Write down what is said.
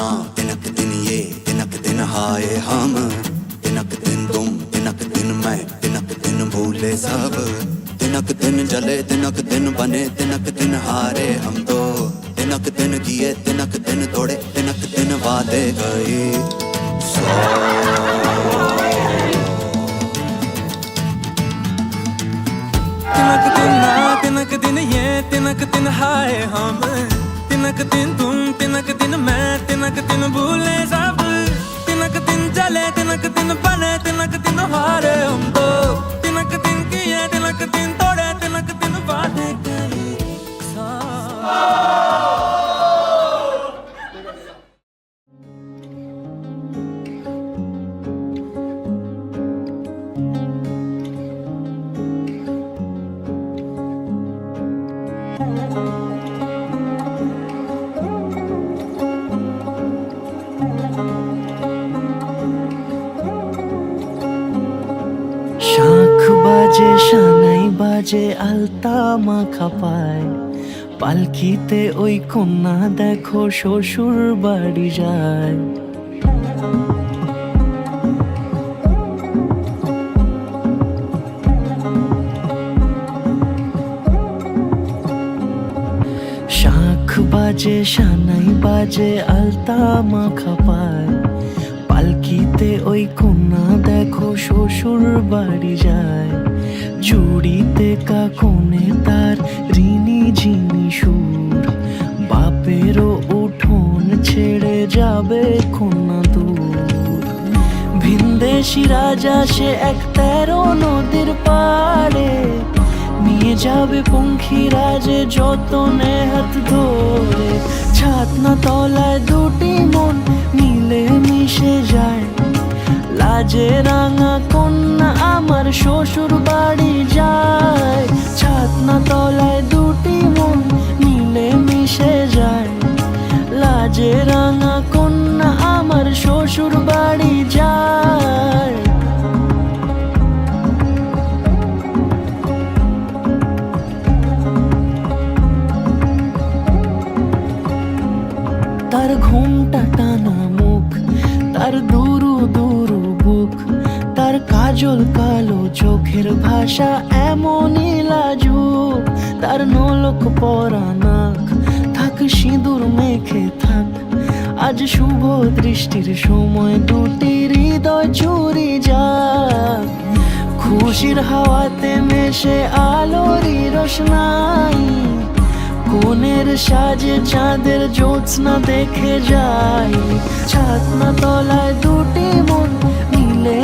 ना तिनक दिन ये तिनक दिन हाय हम, तिनक दिन तुम तिनक दिन मैं तिनक दिन भूले सब, तिनक दिन जले तिनक दिन बने तिनक दिन हारे हम तो, तिनक दिन किए तिनक दिन तोड़े तिनक दिन वादे गए तिनक दिन ना तिनक दिन ये तिनक दिन हाय हम, तिनक दिन तुम तिनक दिन मैं तिनक दिन भूले सब, तिनक दिन जले तिनक दिन बने तिनक दिन हारे हम तो, तिनक दिन किए तिनक दिन तोड़े तिनक दिन वादे गए শাঁখ বাজে সানাই বাজে আলতা মাখা পায়, পালকিতে ওই কন্যা দেখো শ্বশুর বাড়ি যায়। শাঁখ বাজে সানাই বাজে আলতা মাখা পায়, পালকিতে ওই কন্যা দেখো শ্বশুর বাড়ি যায়। জুড়িতে কাকনে তার ঋণী ঝিনি সুর, বাপেরও উঠোন ছেড়ে যাবে কন্যা দূর। ভিনদেশি রাজা সে এক 13 নদীর পাড়ে, নিয়ে যাবে পঙ্খী রাজে যতনে হাত ধরে। ছাতনা তলায় দুটি মন মিলে মিশে যায়, লাজে রাঙা কন্যা আমার শ্বশুর বাড়ি যায়। ছাতনা তলায় দুটি মন মিলে মিশে যায়, লাজে রাঙা কন্যা আমার শ্বশুর বাড়ি যায়। তার ঘুমটা টানা মুখ, তার দুরু দুরু বুক, তার কাজল কালো চোখের ভাষা এমনই লাজুক। তার নলক পরা নাক, থাক সিঁদুর মেখে থাক, আজ শুভ দৃষ্টির সময় দুটি হৃদয় চুরি যাক। খুশির হাওয়াতে মেশে আলোরই রোশনাই, কোণের সাজে চাঁদের জ্যোৎস্না দেখে যাই। ছাতনা তলায় দুটি মন মিলে